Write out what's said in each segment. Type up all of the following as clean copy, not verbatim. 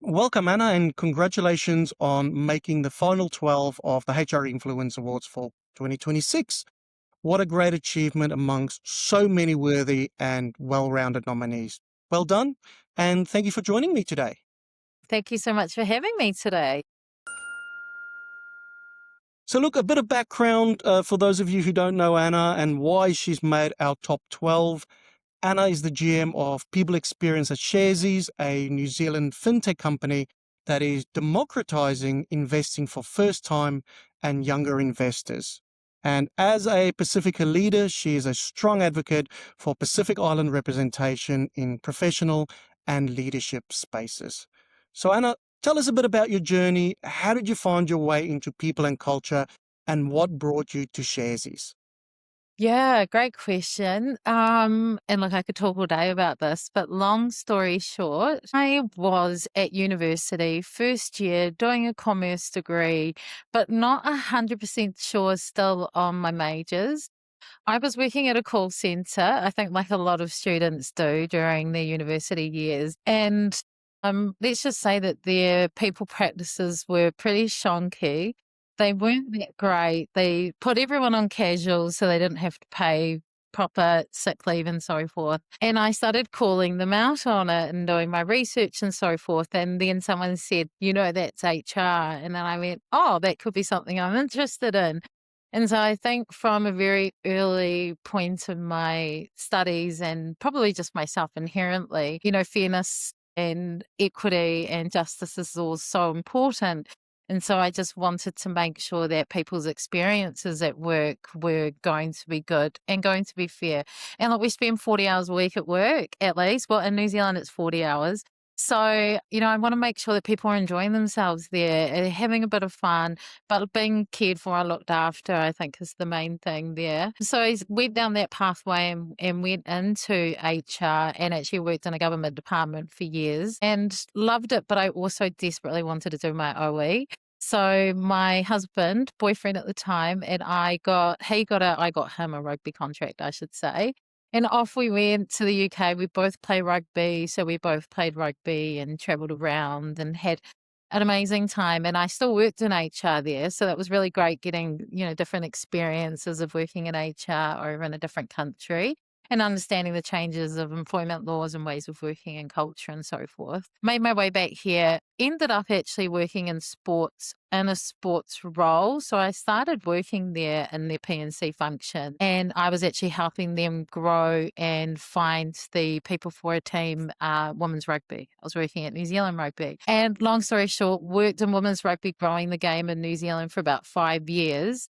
Welcome, Anna, and congratulations on making the final 12 of the HR Influence Awards for 2026. What a great achievement amongst so many worthy and well-rounded nominees. Well done, and thank you for joining me today. Thank you so much for having me today. So look, a bit of background for those of you who don't know Anna and why she's made our top 12. Anna is the GM of People Experience at Sharesies, a New Zealand fintech company that is democratizing investing for first-time and younger investors. And as a Pasifika leader, she is a strong advocate for Pacific Island representation in professional and leadership spaces. So Anna, tell us a bit about your journey. How did you find your way into people and culture, and what brought you to Sharesies? Yeah, great question. And look, I could talk all day about this, but long story short, I was at university first year doing a commerce degree, but not 100% sure still on my majors. I was working at a call center, I think like a lot of students do during their university years. And let's just say that their people practices were pretty shonky. They weren't that great. They put everyone on casual so they didn't have to pay proper sick leave and so forth. And I started calling them out on it and doing my research and so forth. And then someone said, that's HR. And then I went, oh, that could be something I'm interested in. And so I think from a very early point in my studies and probably just myself inherently, fairness and equity and justice is all so important. And so I just wanted to make sure that people's experiences at work were going to be good and going to be fair. And look, we spend 40 hours a week at work, at least. Well, in New Zealand, it's 40 hours. So, I want to make sure that people are enjoying themselves there, and having a bit of fun, but being cared for and looked after, I think, is the main thing there. So I went down that pathway and went into HR and actually worked in a government department for years and loved it, but I also desperately wanted to do my OE. So my husband, boyfriend at the time, and I got him a rugby contract, I should say. And off we went to the UK. We both play rugby. So we both played rugby and travelled around and had an amazing time. And I still worked in HR there. So that was really great getting, different experiences of working in HR over in a different country and understanding the changes of employment laws and ways of working and culture and so forth. Made my way back here, ended up actually working in sports, in a sports role. So I started working there in their P&C function, and I was actually helping them grow and find the people for a team, women's rugby. I was working at New Zealand Rugby. And long story short, worked in women's rugby, growing the game in New Zealand for about 5 years.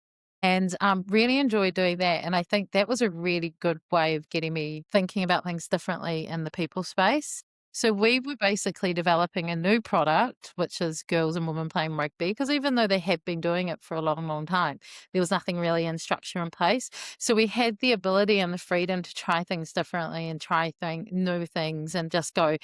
And really enjoyed doing that. And I think that was a really good way of getting me thinking about things differently in the people space. So we were basically developing a new product, which is girls and women playing rugby, because even though they had been doing it for a long, long time, there was nothing really in structure in place. So we had the ability and the freedom to try things differently and try new things and just go,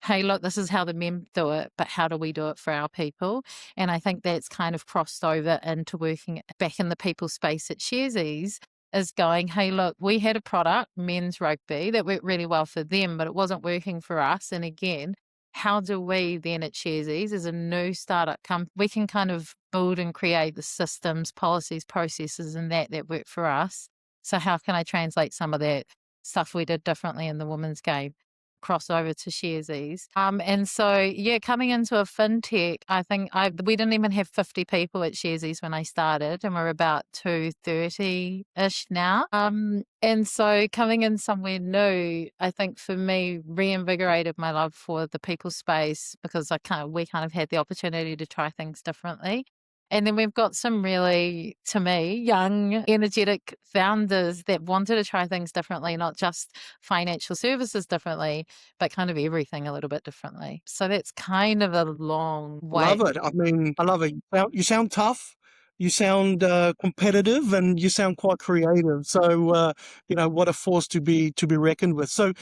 hey, look, this is how the men do it, but how do we do it for our people? And I think that's kind of crossed over into working back in the people space at Sharesies, is going, hey, look, we had a product, men's rugby, that worked really well for them, but it wasn't working for us. And again, how do we then at Sharesies, as a new startup we can kind of build and create the systems, policies, processes, and that work for us. So how can I translate some of that stuff we did differently in the women's game crossover to Sharesies? And so, coming into a fintech, I think we didn't even have 50 people at Sharesies when I started, and we're about 230-ish now. And so coming in somewhere new, I think for me, reinvigorated my love for the people space, because we kind of had the opportunity to try things differently. And then we've got some really, to me, young, energetic founders that wanted to try things differently, not just financial services differently, but kind of everything a little bit differently. So that's kind of a long way. Love it. I mean, I love it. You sound tough. You sound competitive, and you sound quite creative. So, what a force to be reckoned with. So,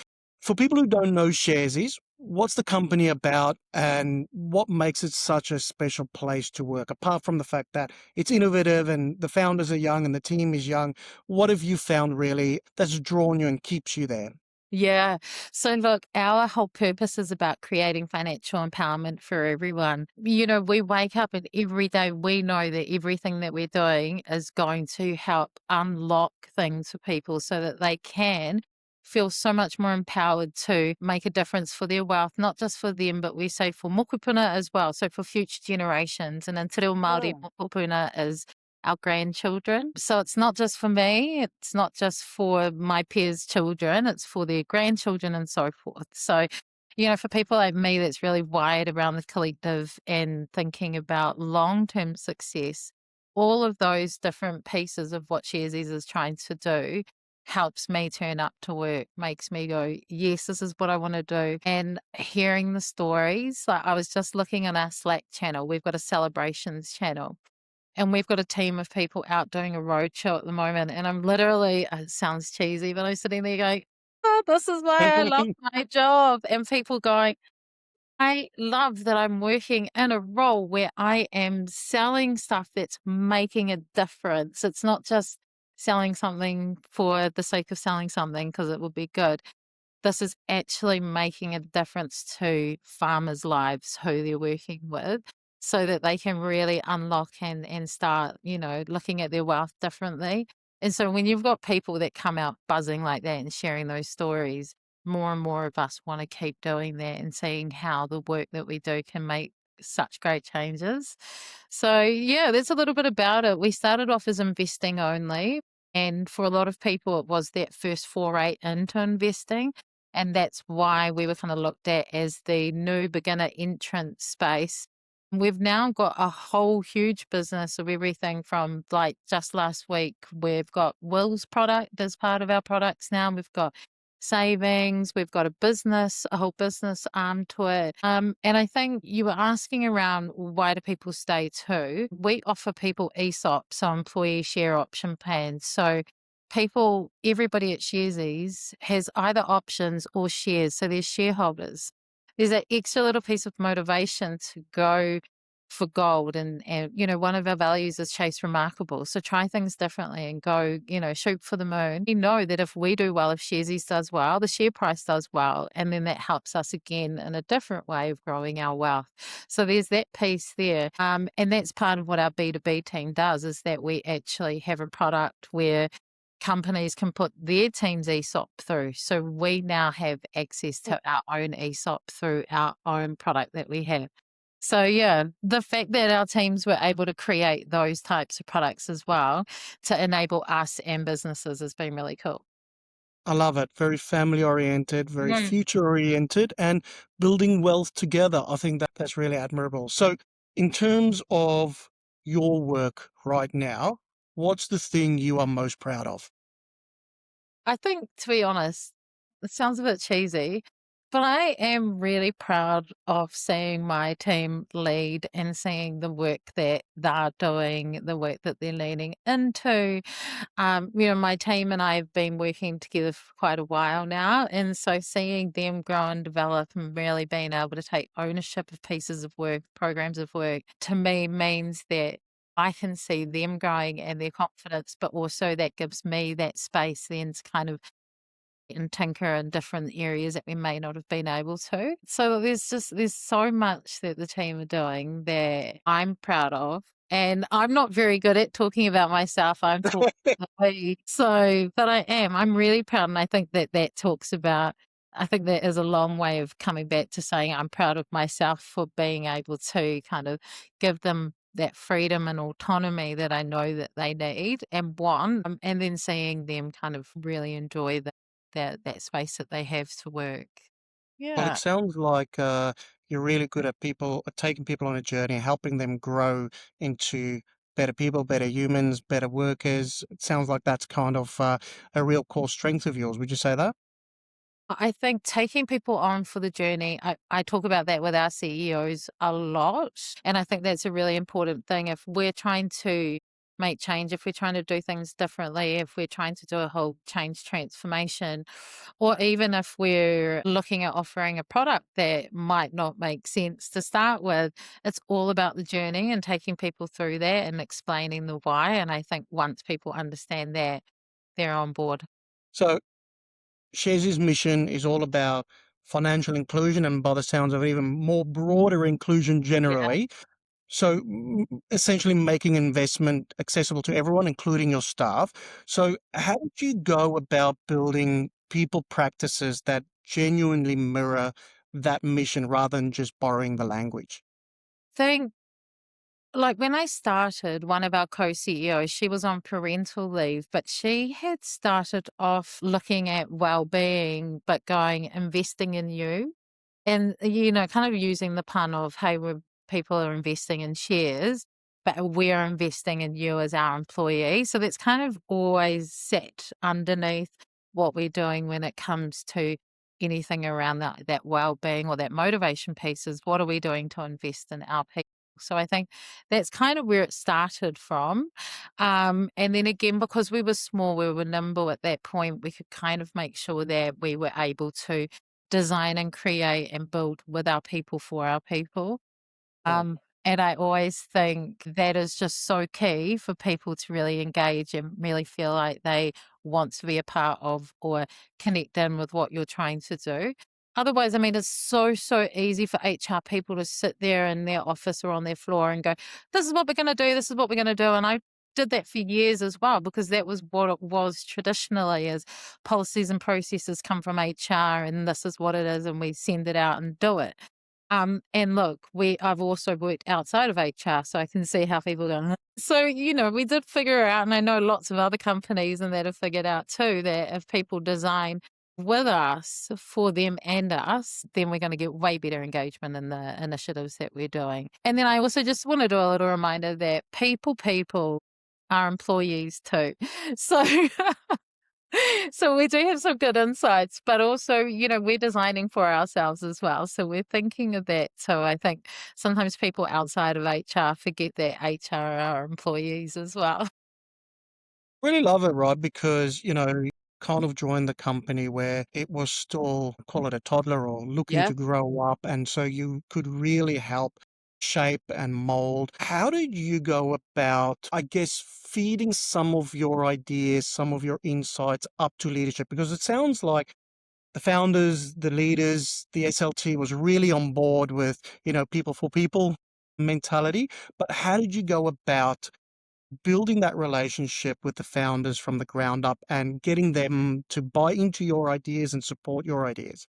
for people who don't know Sharesies, what's the company about, and what makes it such a special place to work? Apart from the fact that it's innovative and the founders are young and the team is young, what have you found really that's drawn you and keeps you there? Yeah. So look, our whole purpose is about creating financial empowerment for everyone. You know, we wake up and every day we know that everything that we're doing is going to help unlock things for people so that they can feel so much more empowered to make a difference for their wealth, not just for them, but we say for mokupuna as well. So for future generations. And in Te Reo Māori, Mm. mokupuna is our grandchildren. So it's not just for me, it's not just for my peers' children, it's for their grandchildren and so forth. So, you know, for people like me that's really wired around the collective and thinking about long term success, all of those different pieces of what Sharesies is trying to do helps me turn up to work, makes me go, yes, this is what I want to do. And hearing the stories, like I was just looking on our Slack channel, we've got a celebrations channel. And we've got a team of people out doing a roadshow at the moment. And I'm literally, it sounds cheesy, but I'm sitting there going, oh, this is why I love my job. And people going, I love that I'm working in a role where I am selling stuff that's making a difference. It's not just selling something for the sake of selling something because it would be good. This is actually making a difference to farmers' lives who they're working with so that they can really unlock and start, you know, looking at their wealth differently. And so when you've got people that come out buzzing like that and sharing those stories, more and more of us want to keep doing that and seeing how the work that we do can make such great changes. So, yeah, that's a little bit about it. We started off as investing only. And for a lot of people, it was that first foray into investing. And that's why we were kind of looked at as the new beginner entrant space. We've now got a whole huge business of everything from like just last week, we've got Will's product as part of our products now. We've got savings, we've got a business, a whole business arm to it. And I think you were asking around why do people stay too? We offer people ESOP, so employee share option plans. So people, everybody at Sharesies has either options or shares. So there's shareholders. There's an extra little piece of motivation to go for gold. And, you know, one of our values is chase remarkable. So try things differently and go, you know, shoot for the moon. We know that if we do well, if Sharesies does well, the share price does well. And then that helps us again in a different way of growing our wealth. So there's that piece there. And that's part of what our B2B team does is that we actually have a product where companies can put their team's ESOP through. So we now have access to our own ESOP through our own product that we have. So yeah, the fact that our teams were able to create those types of products as well to enable us and businesses has been really cool. I love it. Very family oriented, very Mm. future oriented, and building wealth together. I think that's really admirable. So, in terms of your work right now, what's the thing you are most proud of? I think, to be honest, it sounds a bit cheesy, but I am really proud of seeing my team lead and seeing the work that they're doing, the work that they're leaning into. You know, my team and I have been working together for quite a while now. And so seeing them grow and develop and really being able to take ownership of pieces of work, programs of work, to me means that I can see them growing and their confidence, but also that gives me that space then to kind of and tinker in different areas that we may not have been able to. So there's so much that the team are doing that I'm proud of. And I'm not very good at talking about myself. I'm talking about me. So, but I am. I'm really proud. And I think that that talks about, I think that is a long way of coming back to saying I'm proud of myself for being able to kind of give them that freedom and autonomy that I know that they need and want, and then seeing them kind of really enjoy that space that they have to work. Well, it Yeah. sounds like you're really good at taking people on a journey, helping them grow into better people, better humans, better workers. It sounds like that's kind of a real core strength of yours. Would you say that? I think taking people on for the journey, I talk about that with our CEOs a lot. And I think that's a really important thing. If we're trying to make change, if we're trying to do things differently, if we're trying to do a whole change transformation, or even if we're looking at offering a product that might not make sense to start with, it's all about the journey and taking people through that and explaining the why. And I think once people understand that, they're on board. So Sharesies' mission is all about financial inclusion and, by the sounds of it, even more broader inclusion Yeah. generally. So essentially making investment accessible to everyone, including your staff. So how did you go about building people practices that genuinely mirror that mission rather than just borrowing the language? Think like when I started, one of our co-CEOs, she was on parental leave, but she had started off looking at well-being, but going investing in you. And, kind of using the pun of, hey, people are investing in shares, but we're investing in you as our employee. So that's kind of always sat underneath what we're doing when it comes to anything around that well-being or that motivation piece is what are we doing to invest in our people. So I think that's kind of where it started from. And then again, because we were small, we were nimble at that point, we could kind of make sure that we were able to design and create and build with our people for our people. Sure. And I always think that is just so key for people to really engage and really feel like they want to be a part of or connect in with what you're trying to do. Otherwise, I mean, it's so, so easy for HR people to sit there in their office or on their floor and go, this is what we're going to do, this is what we're going to do. And I did that for years as well, because that was what it was traditionally, as policies and processes come from HR and this is what it is and we send it out and do it. And look, I've also worked outside of HR, so I can see how people go. "Huh?" So, we did figure out, and I know lots of other companies and that have figured out too, that if people design with us, for them and us, then we're going to get way better engagement in the initiatives that we're doing. And then I also just want to do a little reminder that people are employees too. So so we do have some good insights, but also, we're designing for ourselves as well. So we're thinking of that. So I think sometimes people outside of HR forget that HR are employees as well. Really love it, right? Because, you kind of joined the company where it was still, call it a toddler or looking Yeah. to grow up. And so you could really help shape and mold. How did you go about, I guess, feeding some of your ideas, some of your insights up to leadership? Because it sounds like the founders, the leaders, the SLT was really on board with, people for people mentality. But how did you go about building that relationship with the founders from the ground up and getting them to buy into your ideas and support your ideas?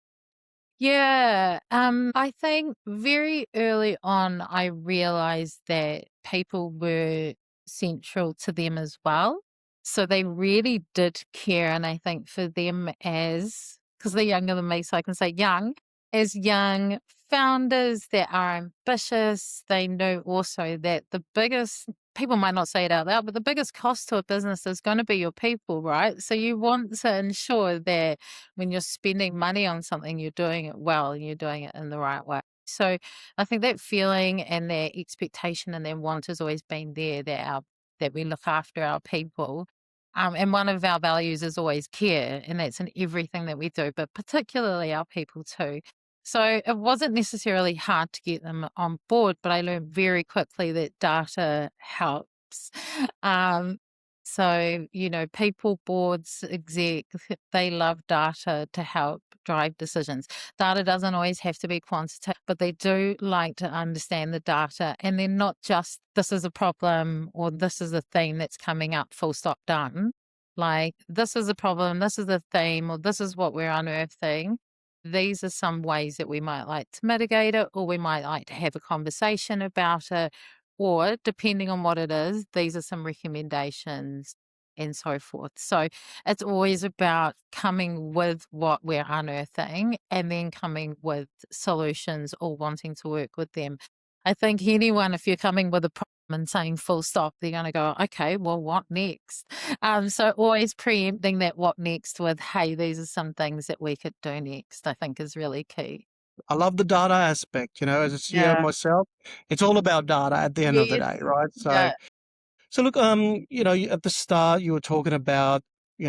Yeah, I think very early on, I realized that people were central to them as well. So they really did care. And I think for them, because they're younger than me, so I can say young, as young founders that are ambitious, they know also that the biggest, people might not say it out loud, but the biggest cost to a business is going to be your people, right? So you want to ensure that when you're spending money on something, you're doing it well and you're doing it in the right way. So I think that feeling and that expectation and that want has always been there, that we look after our people. And one of our values is always care, and that's in everything that we do, but particularly our people too. So it wasn't necessarily hard to get them on board, but I learned very quickly that data helps. Um, so, people boards, exec, they love data to help drive decisions. Data doesn't always have to be quantitative, but they do like to understand the data. And then not just this is a problem or this is a theme that's coming up, full stop, done. Like this is a problem, this is a theme, or this is what we're unearthing. These are some ways that we might like to mitigate it, or we might like to have a conversation about it, or depending on what it is, these are some recommendations and so forth. So it's always about coming with what we're unearthing and then coming with solutions or wanting to work with them. I think anyone, if you're coming with a problem and saying full stop, they're going to go, okay, well, what next? So always preempting that what next with, hey, these are some things that we could do next, I think is really key. I love the data aspect, as a CEO Yeah. myself, it's all about data at the end of the Yes. day, right? So, Yeah. so look, at the start you were talking about,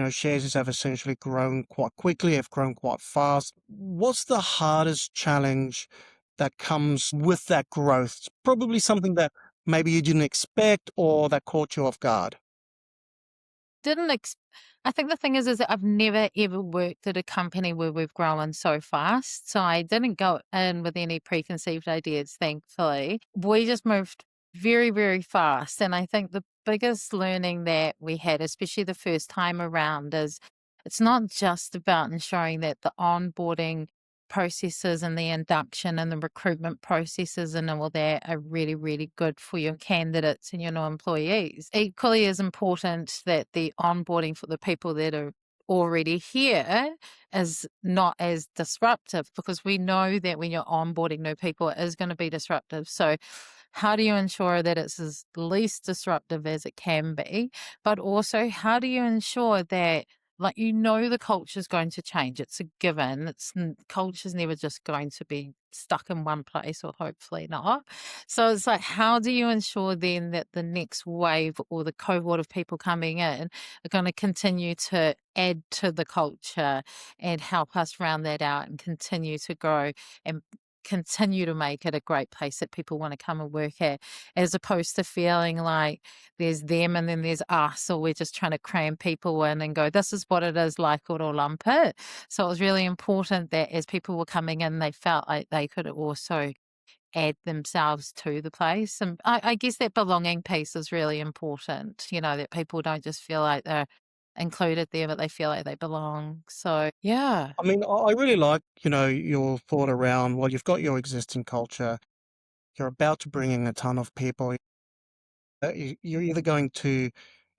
shares have essentially grown quite quickly, have grown quite fast. What's the hardest challenge that comes with that growth? It's probably something that maybe you didn't expect or that caught you off guard. didn't I think the thing is that I've never ever worked at a company where we've grown so fast. So I didn't go in with any preconceived ideas, thankfully. We just moved very, very fast. And I think the biggest learning that we had, especially the first time around, is it's not just about ensuring that the onboarding processes and the induction and the recruitment processes and all that are really, really good for your candidates and your new employees. Equally as important that the onboarding for the people that are already here is not as disruptive, because we know that when you're onboarding new people, it is going to be disruptive. So how do you ensure that it's as least disruptive as it can be? But also, how do you ensure that, like, the culture is going to change. It's a given. Culture's never just going to be stuck in one place, or hopefully not. So it's like, how do you ensure then that the next wave or the cohort of people coming in are going to continue to add to the culture and help us round that out and continue to grow and continue to make it a great place that people want to come and work at, as opposed to feeling like there's them and then there's us, or we're just trying to cram people in and go, this is what it is, like it or lump it. So it was really important that as people were coming in, they felt like they could also add themselves to the place. And I guess that belonging piece is really important, that people don't just feel like they're included there, but they feel like they belong. So, yeah. I mean, I really like, your thought around, well, you've got your existing culture, you're about to bring in a ton of people. You're either going to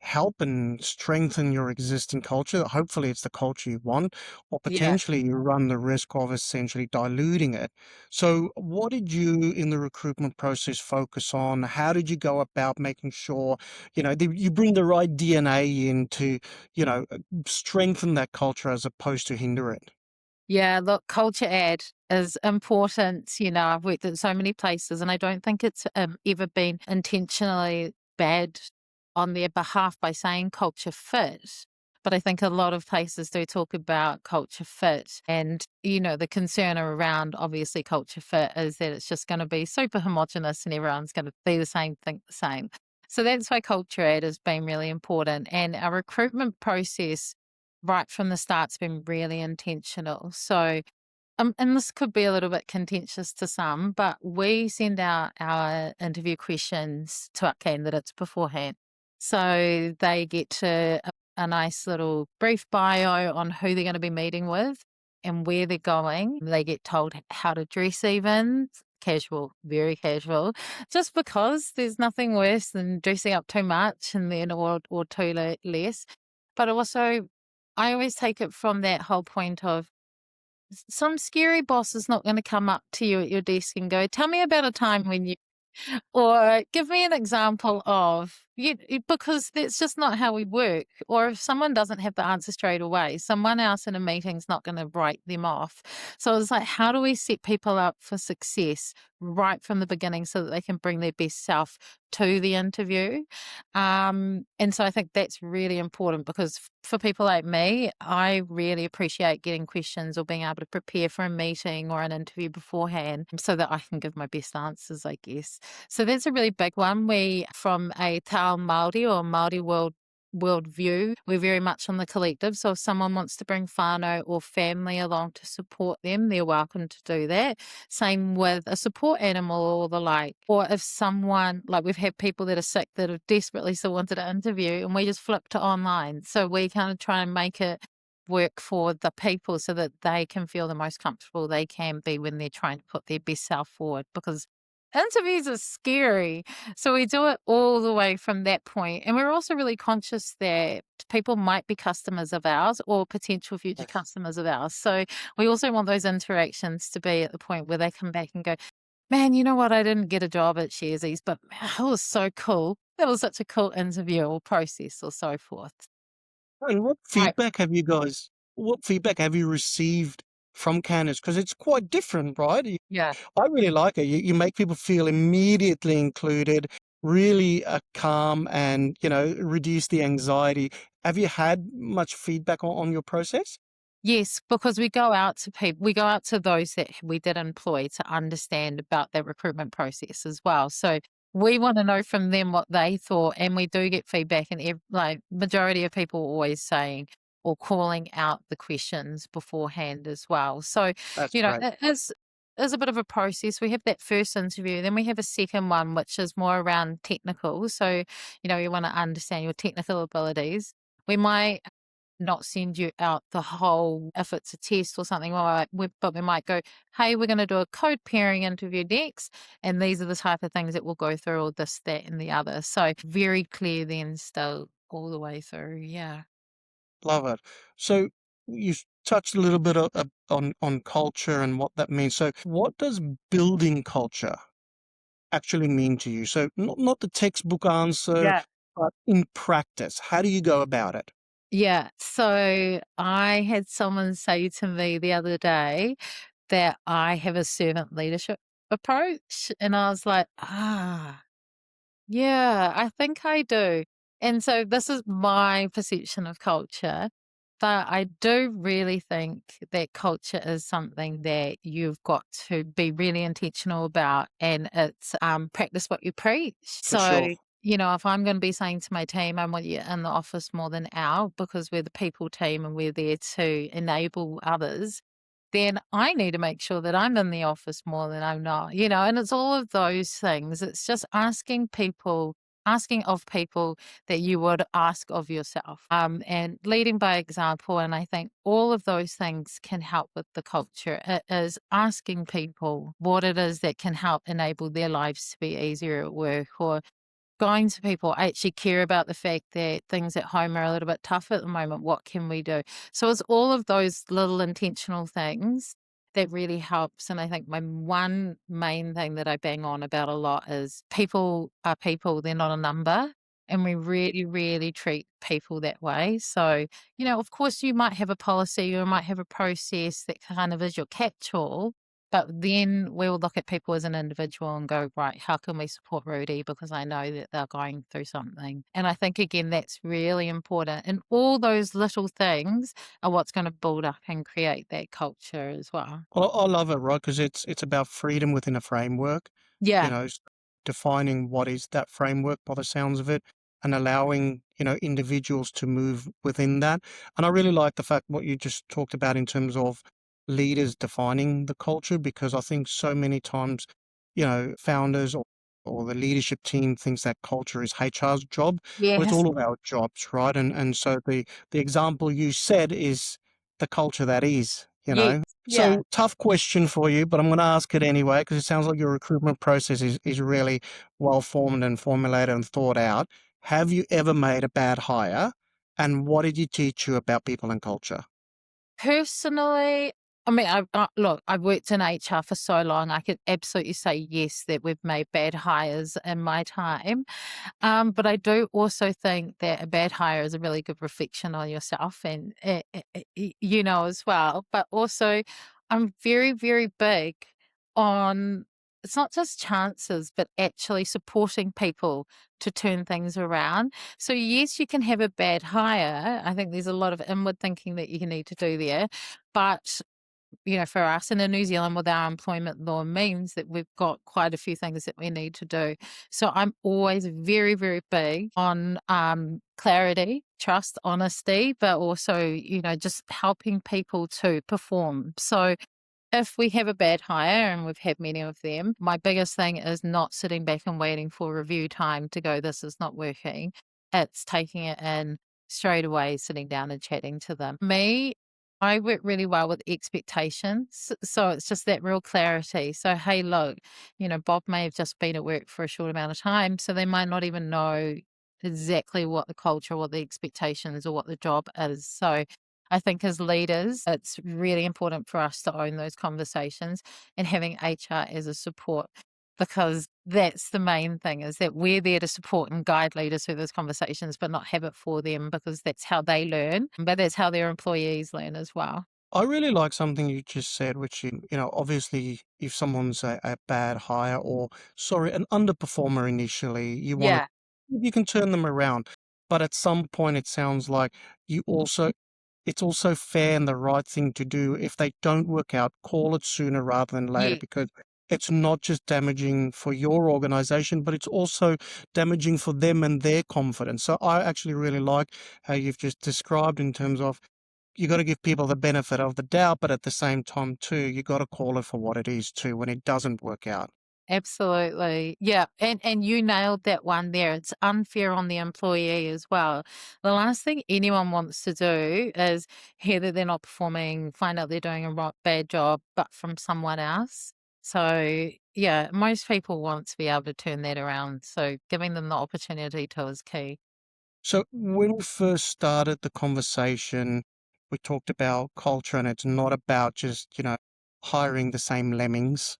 help and strengthen your existing culture, hopefully it's the culture you want, or Yeah. potentially you run the risk of essentially diluting it. So what did you in the recruitment process focus on? How did you go about making sure, you bring the right DNA in to, strengthen that culture as opposed to hinder it? Yeah, look, culture add is important. I've worked at so many places, and I don't think it's ever been intentionally bad on their behalf by saying culture fit. But I think a lot of places do talk about culture fit. And, the concern around obviously culture fit is that it's just going to be super homogenous and everyone's going to be the same, think the same. So that's why culture add has been really important. And our recruitment process right from the start's been really intentional. So, and this could be a little bit contentious to some, but we send out our interview questions to our candidates beforehand. So they get a nice little brief bio on who they're going to be meeting with and where they're going. They get told how to dress, even casual, very casual, just because there's nothing worse than dressing up too much and then or too less. But also, I always take it from that whole point of some scary boss is not going to come up to you at your desk and go, tell me about a time when you or give me an example of because that's just not how we work. Or if someone doesn't have the answer straight away, someone else in a meeting's not going to write them off. So it's like, how do we set people up for success right from the beginning so that they can bring their best self to the interview? And so I think that's really important, because for people like me, I really appreciate getting questions or being able to prepare for a meeting or an interview beforehand so that I can give my best answers, I guess. So that's a really big one. We, from a Tao Māori or Māori world view, we're very much on the collective. So if someone wants to bring whānau or family along to support them, they're welcome to do that. Same with a support animal or the like. Or if someone, like we've had people that are sick that have desperately still wanted to interview, and we just flip to online. So we kind of try and make it work for the people so that they can feel the most comfortable they can be when they're trying to put their best self forward, because interviews are scary. So we do it all the way from that point. And we're also really conscious that people might be customers of ours or potential future Yes. customers of ours. So we also want those interactions to be at the point where they come back and go, man, you know what? I didn't get a job at Sharesies, but that was so cool. That was such a cool interview or process or so forth. And Right. what feedback have you received from candidates? Because it's quite different, right? Yeah. I really like it. You make people feel immediately included, really calm, and reduce the anxiety. Have you had much feedback on your process? Yes, because we go out to people, we go out to those that we did employ to understand about their recruitment process as well. So we want to know from them what they thought, and we do get feedback, and like majority of people always saying or calling out the questions beforehand as well. So, That's you know, great. it is a bit of a process. We have that first interview, then we have a second one, which is more around technical. So, you know, you want to understand your technical abilities. We might not send you out the whole, if it's a test or something, but we might go, hey, we're going to do a code pairing interview next, and these are the type of things that we'll go through, all this, that, and the other. So very clear then still all the way through. Yeah. Love it. So you touched a little bit on culture and what that means. So what does building culture actually mean to you? So not the textbook answer, Yeah. but in practice, how do you go about it? Yeah. So I had someone say to me the other day that I have a servant leadership approach. And I was like, yeah, I think I do. And so this is my perception of culture. But I do really think that culture is something that you've got to be really intentional about, and it's practice what you preach. For So, sure. you know, if I'm going to be saying to my team, I want you in the office more than out because we're the people team and we're there to enable others, then I need to make sure that I'm in the office more than I'm not, you know, and it's all of those things. It's just asking of people that you would ask of yourself, and leading by example. And I think all of those things can help with the culture. It is asking people what it is that can help enable their lives to be easier at work, or going to people, I actually care about the fact that things at home are a little bit tough at the moment. What can we do? So it's all of those little intentional things that really helps. And I think my one main thing that I bang on about a lot is people are people, they're not a number. And we really, really treat people that way. So, you know, of course, you might have a policy, you might have a process that kind of is your catch all, but then we'll look at people as an individual and go, right, how can we support Rudy? Because I know that they're going through something. And I think, again, that's really important. And all those little things are what's going to build up and create that culture as well. Well, I love it, right? Because it's about freedom within a framework, you Yeah. know, defining what is that framework by the sounds of it, and allowing, individuals to move within that. And I really like the fact what you just talked about in terms of leaders defining the culture, because I think so many times, founders or the leadership team thinks that culture is HR's job, but it's Yes. all of our jobs, right? And so the example you said is the culture that is, Yes. Yeah. So tough question for you, but I'm going to ask it anyway because it sounds like your recruitment process is really well formed and formulated and thought out. Have you ever made a bad hire, and what did you teach you about people and culture? Personally, I mean, look, I've worked in HR for so long. I could absolutely say yes that we've made bad hires in my time. But I do also think that a bad hire is a really good reflection on yourself, and you know, as well. But also, I'm very, very big on, it's not just chances, but actually supporting people to turn things around. So yes, you can have a bad hire. I think there's a lot of inward thinking that you need to do there, but you know, for us in New Zealand with our employment law means that we've got quite a few things that we need to do. So I'm always very, very big on clarity, trust, honesty, but also, you know, just helping people to perform. So if we have a bad hire, and we've had many of them, my biggest thing is not sitting back and waiting for review time to go, this is not working. It's taking it in straight away, sitting down and chatting to them. Me, I work really well with expectations. So it's just that real clarity. So, hey, look, you know, Bob may have just been at work for a short amount of time, so they might not even know exactly what the culture, what the expectations, or what the job is. So I think as leaders, it's really important for us to own those conversations and having HR as a support, because that's the main thing, is that we're there to support and guide leaders through those conversations, but not have it for them, because that's how they learn, but that's how their employees learn as well. I really like something you just said, which, obviously, if someone's a bad hire or, sorry, an underperformer initially, Yeah. you can turn them around. But at some point, it sounds like you also, it's also fair and the right thing to do. If they don't work out, call it sooner rather than later, Yeah. because it's not just damaging for your organization, but it's also damaging for them and their confidence. So I actually really like how you've just described in terms of you got to give people the benefit of the doubt, but at the same time too, you got to call it for what it is too when it doesn't work out. Absolutely. Yeah. And you nailed that one there. It's unfair on the employee as well. The last thing anyone wants to do is hear that they're not performing, find out they're doing a bad job, but from someone else. So, yeah, most people want to be able to turn that around. So, giving them the opportunity to is key. So when we first started the conversation, we talked about culture, and it's not about just, hiring the same lemmings,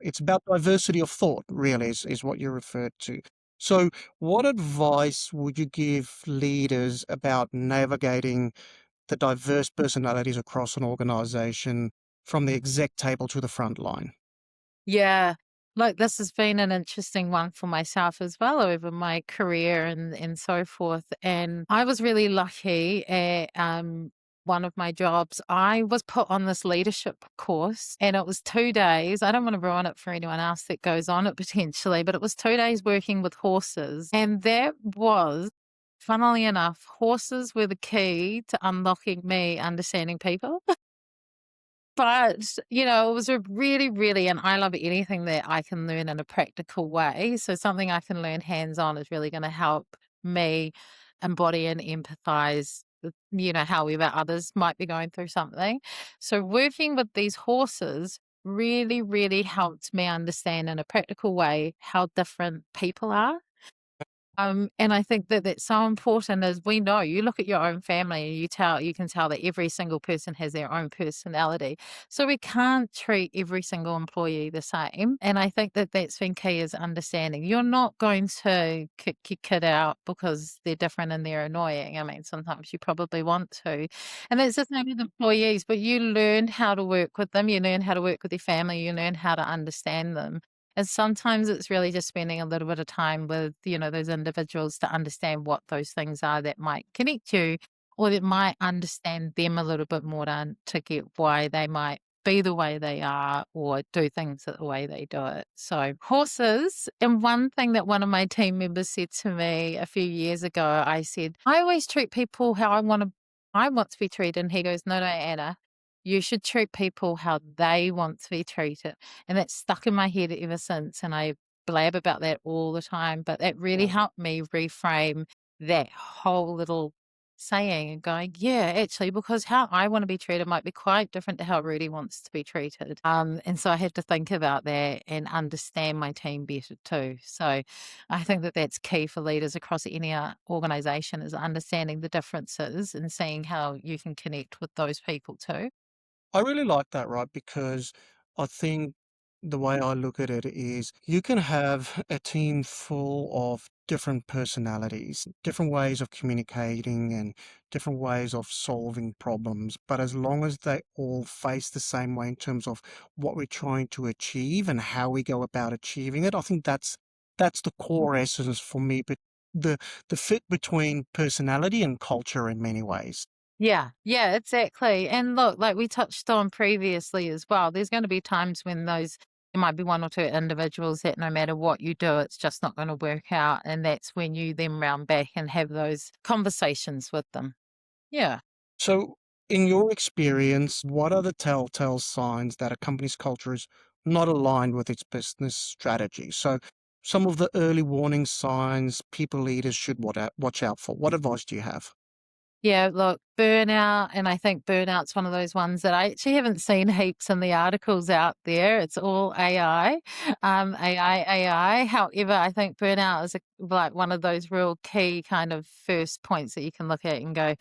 it's about diversity of thought, really, is what you referred to. So what advice would you give leaders about navigating the diverse personalities across an organization from the exec table to the front line? Yeah. Look, this has been an interesting one for myself as well over my career and so forth. And I was really lucky at one of my jobs. I was put on this leadership course and it was 2 days. I don't want to ruin it for anyone else that goes on it potentially, but it was 2 days working with horses. And that was, funnily enough, horses were the key to unlocking me understanding people. But, it was a really, really, and I love anything that I can learn in a practical way. So something I can learn hands on is really going to help me embody and empathize with, however others might be going through something. So working with these horses really, really helped me understand in a practical way how different people are. And I think that that's so important as we know, you look at your own family and you can tell that every single person has their own personality. So we can't treat every single employee the same. And I think that that's been key is understanding. You're not going to kick your kid out because they're different and they're annoying. I mean, sometimes you probably want to. And that's the same with employees, but you learn how to work with them. You learn how to work with your family. You learn how to understand them. And sometimes it's really just spending a little bit of time with, those individuals to understand what those things are that might connect you or that might understand them a little bit more to get why they might be the way they are or do things the way they do it. So horses, and one thing that one of my team members said to me a few years ago, I said, I always treat people how I want to be treated. And he goes, no, Anna, you should treat people how they want to be treated. And that's stuck in my head ever since. And I blab about that all the time. But that really helped me reframe that whole little saying and going, yeah, actually, because how I want to be treated might be quite different to how Rudy wants to be treated. And so I have to think about that and understand my team better too. So I think that that's key for leaders across any organization is understanding the differences and seeing how you can connect with those people too. I really like that, right? Because I think the way I look at it is you can have a team full of different personalities, different ways of communicating, and different ways of solving problems. But as long as they all face the same way in terms of what we're trying to achieve and how we go about achieving it, I think that's the core essence for me. But the the fit between personality and culture in many ways. Yeah, exactly. And look, like we touched on previously as well, there's going to be times when there might be one or two individuals that no matter what you do, it's just not going to work out. And that's when you then round back and have those conversations with them. Yeah. So, in your experience, what are the telltale signs that a company's culture is not aligned with its business strategy? So, some of the early warning signs people leaders should watch out for. What advice do you have? Yeah, look, burnout, and I think burnout's one of those ones that I actually haven't seen heaps in the articles out there. It's all AI, AI. However, I think burnout is like one of those real key kind of first points that you can look at and go,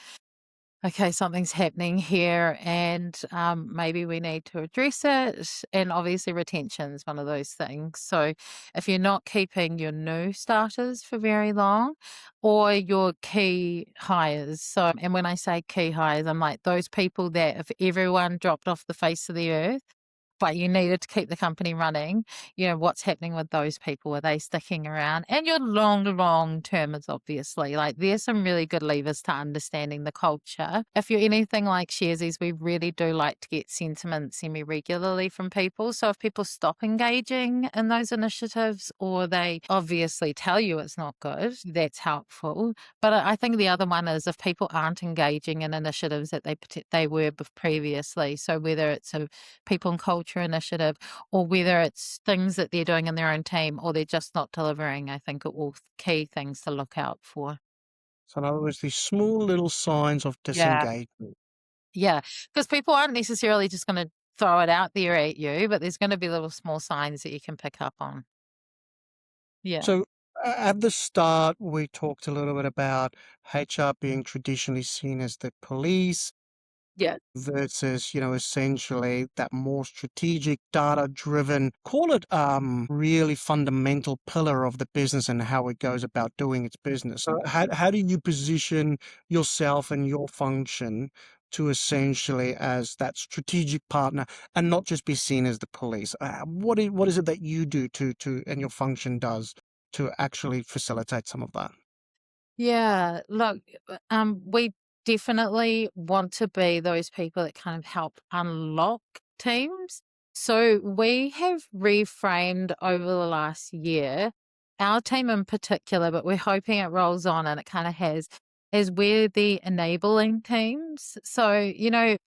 okay, something's happening here, and maybe we need to address it. And obviously, retention is one of those things. So, if you're not keeping your new starters for very long, or your key hires, and when I say key hires, I'm like those people that if everyone dropped off the face of the earth, but you needed to keep the company running, what's happening with those people? Are they sticking around? And your long termers, obviously. Like, there's some really good levers to understanding the culture. If you're anything like Sharesies, we really do like to get sentiment semi-regularly from people. So if people stop engaging in those initiatives, or they obviously tell you it's not good, that's helpful. But I think the other one is if people aren't engaging in initiatives that they were previously. So whether it's a people and culture initiative, or whether it's things that they're doing in their own team, or they're just not delivering, I think are all key things to look out for. So in other words, these small little signs of Yeah. disengagement. Yeah. Because people aren't necessarily just going to throw it out there at you, but there's going to be little small signs that you can pick up on. Yeah. So at the start, we talked a little bit about HR being traditionally seen as the police Yeah. versus, essentially that more strategic, data-driven, call it really fundamental pillar of the business and how it goes about doing its business. So how do you position yourself and your function to essentially as that strategic partner and not just be seen as the police? What is it that you do to and your function does to actually facilitate some of that? Yeah, look, we definitely want to be those people that kind of help unlock teams. So we have reframed over the last year, our team in particular, but we're hoping it rolls on and it kind of has, is we're the enabling teams. So,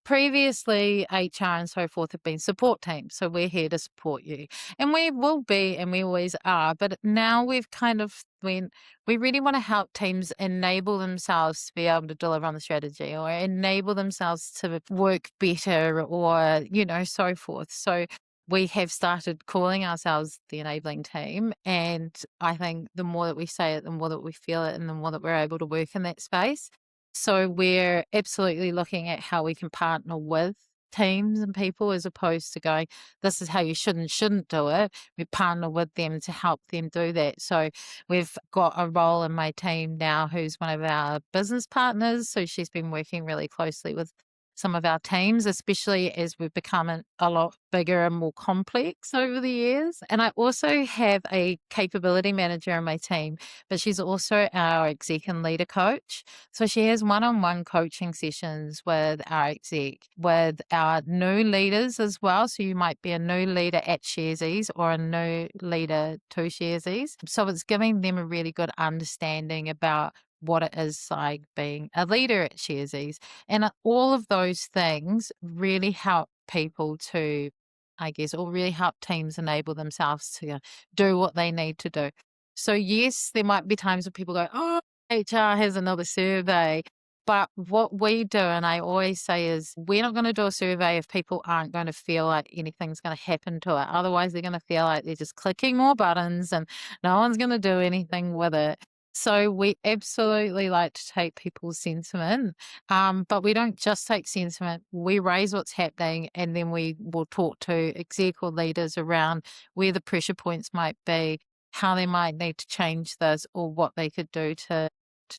previously HR and so forth have been support teams. So we're here to support you. And we will be, and we always are. But now we've kind of we really want to help teams enable themselves to be able to deliver on the strategy, or enable themselves to work better, or, so forth. So we have started calling ourselves the enabling team. And I think the more that we say it, the more that we feel it, and the more that we're able to work in that space. So we're absolutely looking at how we can partner with teams and people, as opposed to going, this is how you should and shouldn't do it. We partner with them to help them do that. So we've got a role in my team now who's one of our business partners. So she's been working really closely with some of our teams, especially as we've become a lot bigger and more complex over the years. And I also have a capability manager in my team, but she's also our exec and leader coach. So she has one-on-one coaching sessions with our exec, with our new leaders as well. So you might be a new leader at Sharesies or a new leader to Sharesies. So it's giving them a really good understanding about what it is like being a leader at Sharesies. And all of those things really help people to, I guess, or really help teams enable themselves to do what they need to do. So yes, there might be times when people go, oh, HR has another survey. But what we do, and I always say, is we're not going to do a survey if people aren't going to feel like anything's going to happen to it. Otherwise, they're going to feel like they're just clicking more buttons and no one's going to do anything with it. So we absolutely like to take people's sentiment, but we don't just take sentiment. We raise what's happening, and then we will talk to exec or leaders around where the pressure points might be, how they might need to change this, or what they could do to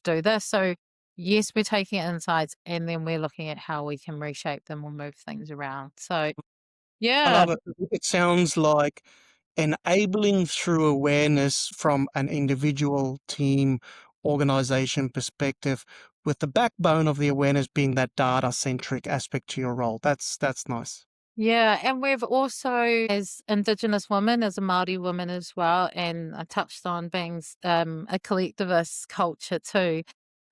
do this. So yes, we're taking insights, and then we're looking at how we can reshape them or move things around. So I yeah. love it. It sounds like enabling through awareness from an individual, team, organization perspective, with the backbone of the awareness being that data-centric aspect to your role. That's nice. Yeah, and we've also, as Indigenous women, as a Māori woman as well, and I touched on being a collectivist culture too,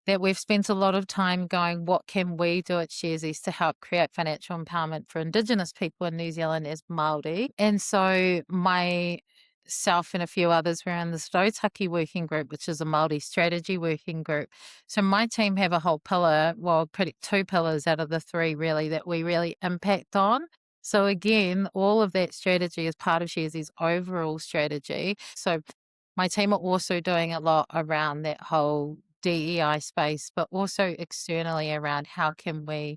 that we've spent a lot of time going, what can we do at Sharesies to help create financial empowerment for Indigenous people in New Zealand as Māori? And so myself and a few others were in the Stotaki working group, which is a Māori strategy working group. So my team have a whole pillar, well, pretty two pillars out of the three really that we really impact on. So again, all of that strategy is part of Sharesies' overall strategy. So my team are also doing a lot around that whole DEI space, but also externally around how can we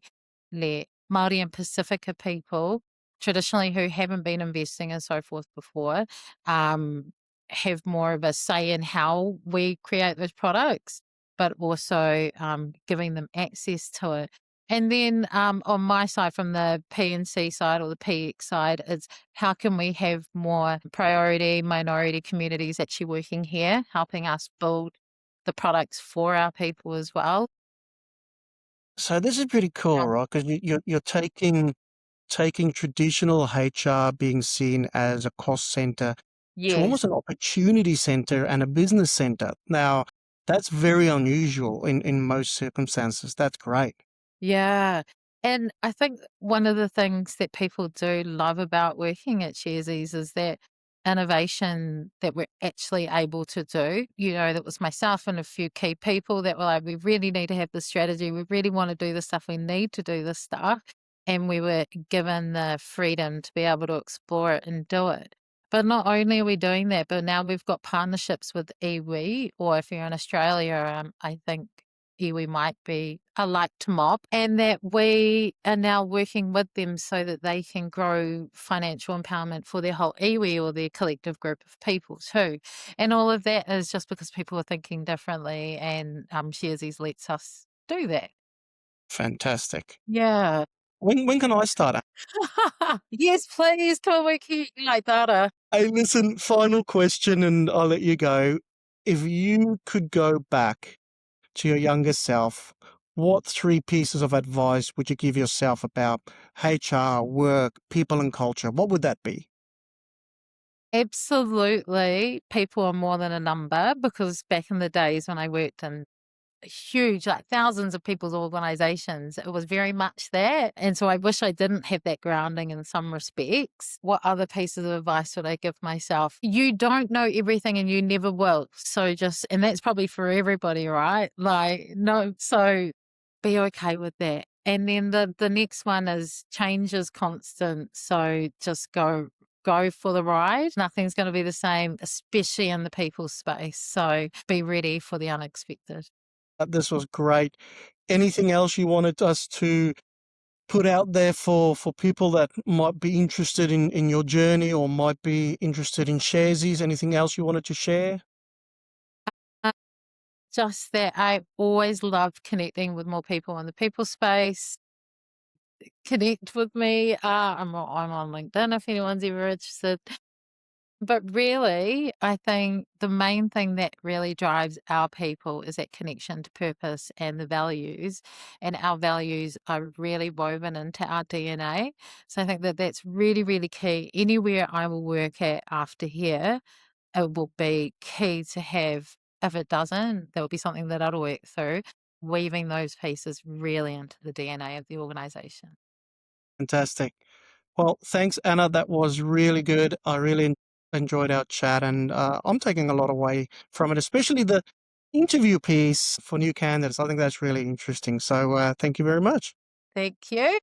let Māori and Pasifika people, traditionally who haven't been investing and so forth before, have more of a say in how we create those products, but also giving them access to it. And then on my side, from the P&C side or the PX side, is how can we have more priority minority communities actually working here, helping us build the products for our people as well. So this is pretty cool, right? Because you're taking traditional HR being seen as a cost center to Yes. almost an opportunity center and a business center. Now, that's very unusual in most circumstances. That's great. Yeah. And I think one of the things that people do love about working at Sharesies is that innovation that we're actually able to do. You know, that was myself and a few key people that were like, we really need to have this strategy. We really want to do this stuff. We need to do this stuff. And we were given the freedom to be able to explore it and do it. But not only are we doing that, but now we've got partnerships with iwi, or if you're in Australia, I think iwi might be a like to mob, and that we are now working with them so that they can grow financial empowerment for their whole iwi or their collective group of people too. And all of that is just because people are thinking differently, and Sharesies lets us do that. Fantastic. Yeah. When can I start? Yes, please. Tawiki like that. Hey, listen, final question and I'll let you go. If you could go back to your younger self, what 3 pieces of advice would you give yourself about HR, work, people and culture? What would that be? Absolutely. People are more than a number, because back in the days when I worked in huge, like thousands of people's organizations, it was very much that. And so I wish I didn't have that grounding in some respects. What other pieces of advice would I give myself? You don't know everything and you never will. So and that's probably for everybody, right? Like, no, so be okay with that. And then the next one is change is constant. So just go for the ride. Nothing's going to be the same, especially in the people space. So be ready for the unexpected. This was great. Anything else you wanted us to put out there for people that might be interested in your journey or might be interested in Sharesies? Anything else you wanted to share? Uh, Just that I always love connecting with more people in the people space. Connect with me. I'm on LinkedIn if anyone's ever interested. But really, I think the main thing that really drives our people is that connection to purpose and the values. And our values are really woven into our DNA. So I think that that's really, really key. Anywhere I will work at after here, it will be key to have. If it doesn't, there will be something that I'll work through, weaving those pieces really into the DNA of the organization. Fantastic. Well, thanks, Anna. That was really good. I really enjoyed our chat, and I'm taking a lot away from it, especially the interview piece for new candidates. I think that's really interesting. So thank you very much. Thank you.